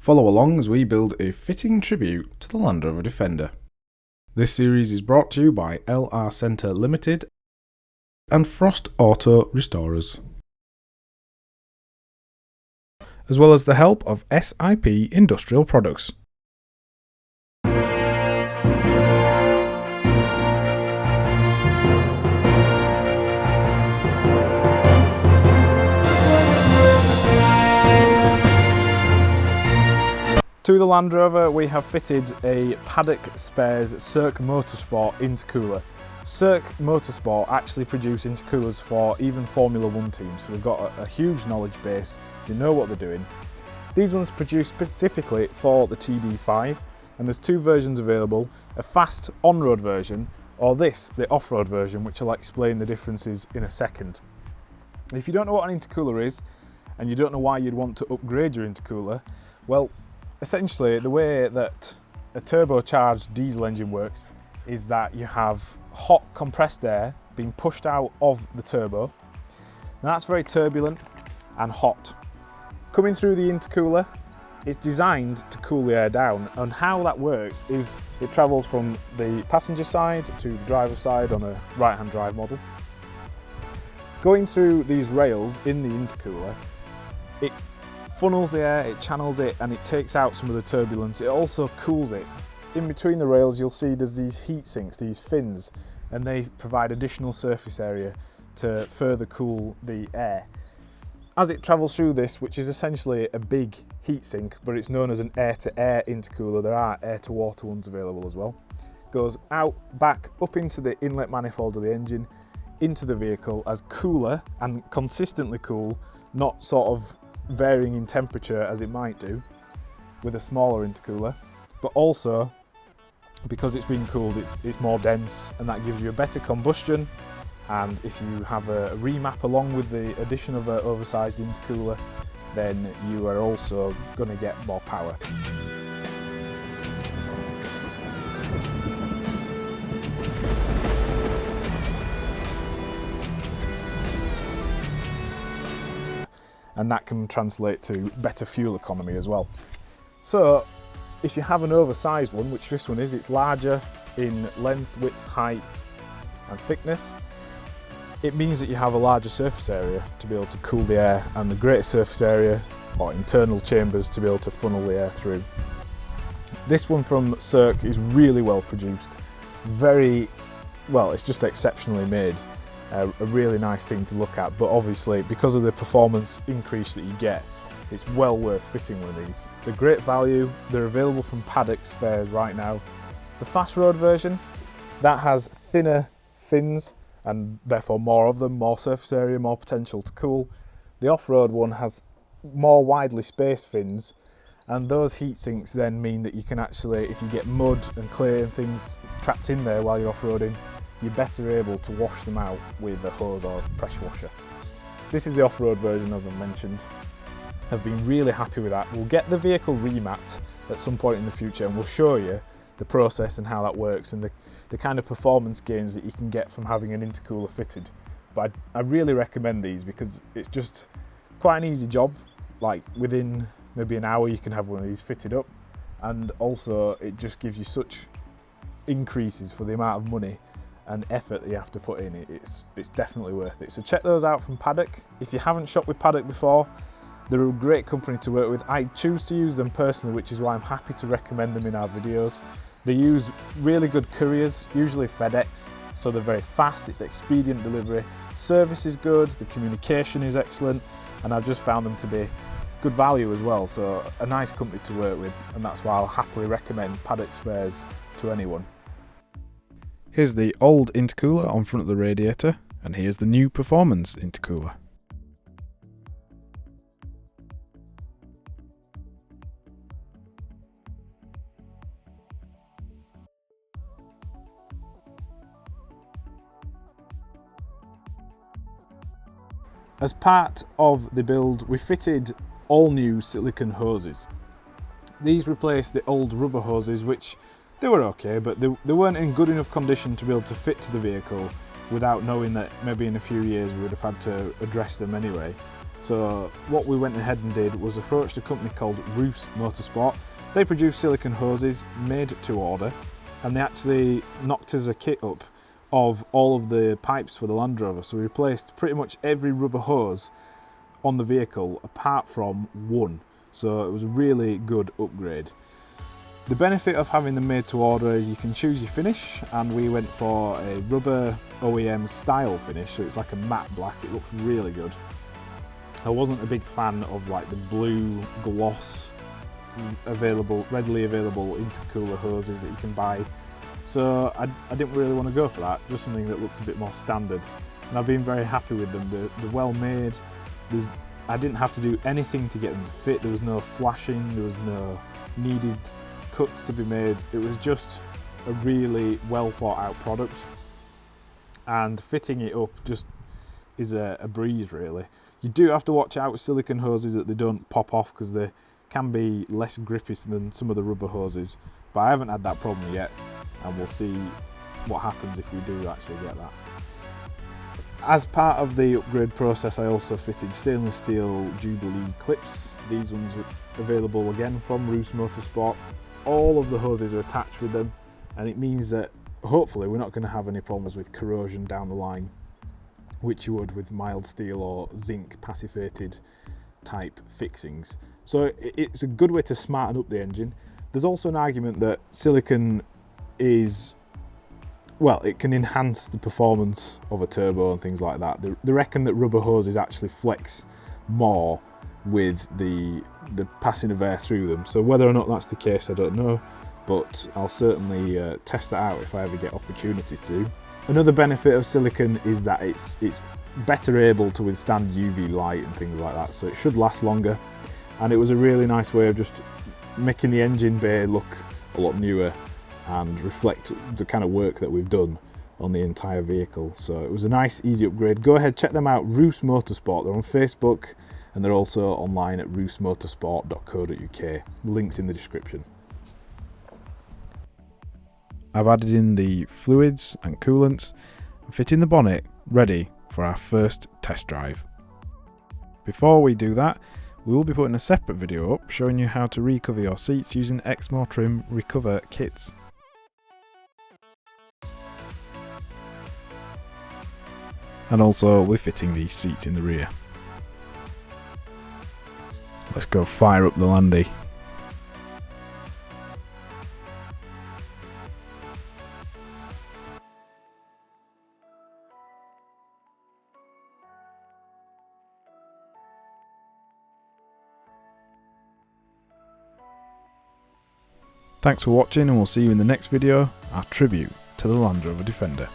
Follow along as we build a fitting tribute to the Land Rover Defender. This series is brought to you by LR Centre Limited and Frost Auto Restorers, as well as the help of SIP Industrial Products. To the Land Rover we have fitted a Paddock Spares Serck Motorsport intercooler. Serck Motorsport actually produce intercoolers for even Formula 1 teams, so they've got a huge knowledge base, they know what they're doing. These ones are produced specifically for the Td5, and there's two versions available, a fast on-road version or this, the off-road version, which I'll explain the differences in a second. If you don't know what an intercooler is, and you don't know why you'd want to upgrade your intercooler, well, essentially, the way that a turbocharged diesel engine works is that you have hot compressed air being pushed out of the turbo. Now that's very turbulent and hot. Coming through the intercooler, it's designed to cool the air down, and how that works is it travels from the passenger side to the driver's side on a right-hand drive model. Going through these rails in the intercooler, it funnels the air, it channels it, and it takes out some of the turbulence. It also cools it. In between the rails you'll see there's these heat sinks, these fins, and they provide additional surface area to further cool the air. As it travels through this, which is essentially a big heat sink, but it's known as an air-to-air intercooler, there are air-to-water ones available as well, goes out, back, up into the inlet manifold of the engine, into the vehicle as cooler and consistently cool, not sort of varying in temperature as it might do with a smaller intercooler, but also because it's been cooled, it's more dense, and that gives you a better combustion. And if you have a remap along with the addition of an oversized intercooler, then you are also going to get more power. And that can translate to better fuel economy as well. So if you have an oversized one, which this one is, it's larger in length, width, height and thickness, it means that you have a larger surface area to be able to cool the air, and the greater surface area or internal chambers to be able to funnel the air through. This one from Serck is really well produced, it's just exceptionally made. A really nice thing to look at, but obviously because of the performance increase that you get, it's well worth fitting one of these. They're great value, they're available from Paddock Spares right now. The fast road version, that has thinner fins and therefore more of them, more surface area, more potential to cool. The off-road one has more widely spaced fins, and those heat sinks then mean that you can actually, if you get mud and clay and things trapped in there while you're off-roading, you're better able to wash them out with a hose or pressure washer. This is the off-road version, as I mentioned. I've been really happy with that. We'll get the vehicle remapped at some point in the future, and we'll show you the process and how that works and the kind of performance gains that you can get from having an intercooler fitted. But I really recommend these because it's just quite an easy job. Like within maybe an hour you can have one of these fitted up, and also it just gives you such increases for the amount of money and effort that you have to put in. It's definitely worth it. So check those out from Paddock. If you haven't shopped with Paddock before, they're a great company to work with. I choose to use them personally, which is why I'm happy to recommend them in our videos. They use really good couriers, usually FedEx, so they're very fast, it's expedient delivery, service is good, the communication is excellent, and I've just found them to be good value as well, so a nice company to work with, and that's why I'll happily recommend Paddock Spares to anyone. Here's the old intercooler on front of the radiator, and here's the new performance intercooler. As part of the build, we fitted all new silicone hoses. These replaced the old rubber hoses, which they were okay, but they weren't in good enough condition to be able to fit to the vehicle without knowing that maybe in a few years we would have had to address them anyway. So what we went ahead and did was approach a company called Roos Motorsport. They produce silicone hoses made to order, and they actually knocked us a kit up of all of the pipes for the Land Rover. So we replaced pretty much every rubber hose on the vehicle apart from one. So it was a really good upgrade. The benefit of having them made to order is you can choose your finish, and we went for a rubber OEM style finish, so it's like a matte black. It looks really good. I wasn't a big fan of like the blue gloss readily available intercooler hoses that you can buy, so I didn't really want to go for that, just something that looks a bit more standard. And I've been very happy with them. They're well made. I didn't have to do anything to get them to fit. There was no flashing, there was no needed cuts to be made. It was just a really well thought out product, and fitting it up just is a breeze really. You do have to watch out with silicone hoses that they don't pop off, because they can be less grippy than some of the rubber hoses, but I haven't had that problem yet, and we'll see what happens if we do actually get that. As part of the upgrade process, I also fitted stainless steel Jubilee clips. These ones are available again from Roos Motorsport. All of the hoses are attached with them, and it means that hopefully we're not going to have any problems with corrosion down the line, which you would with mild steel or zinc passivated type fixings. So it's a good way to smarten up the engine. There's also an argument that silicone is, well, it can enhance the performance of a turbo and things like that. They reckon that rubber hoses actually flex more with the passing of air through them. So whether or not that's the case, I don't know, but I'll certainly test that out if I ever get opportunity to. Another benefit of silicone is that it's better able to withstand UV light and things like that, so it should last longer. And it was a really nice way of just making the engine bay look a lot newer and reflect the kind of work that we've done on the entire vehicle. So it was a nice, easy upgrade. Go ahead, check them out, Roos Motorsport. They're on Facebook, and they're also online at roosmotorsport.co.uk. Links in the description. I've added in the fluids and coolants and fitting the bonnet, ready for our first test drive. Before we do that, we will be putting a separate video up showing you how to recover your seats using Exmo Trim Recover kits. And also we're fitting these seats in the rear. Let's go fire up the Landy. Thanks for watching, and we'll see you in the next video, our tribute to the Land Rover Defender.